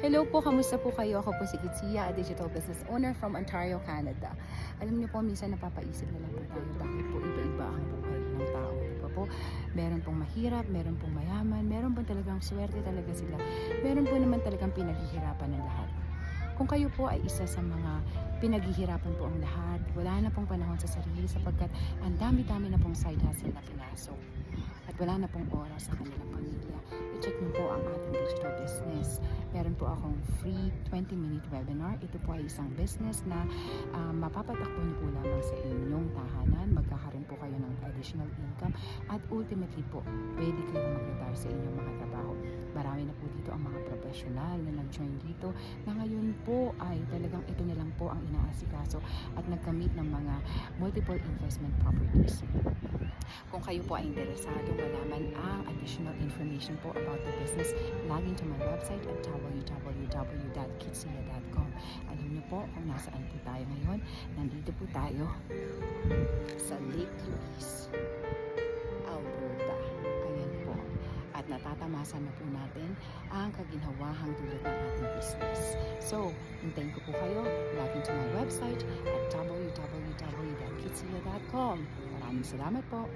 Hello po, kamusta po kayo? Ako po si Kitsia, a digital business owner from Ontario, Canada. Alam niyo po, minsan napapaisip na lang po tayo, bakit po iba-iba ang buhay ng tao. Diba po? Meron pong mahirap, meron pong mayaman, meron pong talagang swerte talaga sila. Meron po naman talagang pinaghihirapan ng lahat. Kung kayo po ay isa sa mga pinaghihirapan po ang lahat, wala na pong panahon sa sarili sapagkat ang dami-dami na pong side hustle na pinasok at wala na pong oras sa kanilang pamilya, i-check niyo po ang ating digital business. Meron po akong free 20-minute webinar. Ito po ay isang business na mapapatakbo niyo po lamang sa inyong tahanan. Magkakaroon po kayo ng additional income at ultimately po, pwede kayong mag-retire sa inyong mga trabaho. Marami na po dito ang mga professional na nag-join dito na ngayon po ay talagang ito na lang po ang inaasikaso at nagkamit ng mga multiple investment properties. Kung kayo po ay interesado malaman ang additional information po about the business, log into my website at www.kitsia.com. Alam niyo po kung nasaan po tayo ngayon. Nandito po tayo sa Lake Louise, Alberta. Ayan po. At natatamasan na po natin ang kaginhawahang dulot ng ating business. So, hintayin ko po kayo. Log into my website at www.kitsia.com. Maraming salamat po.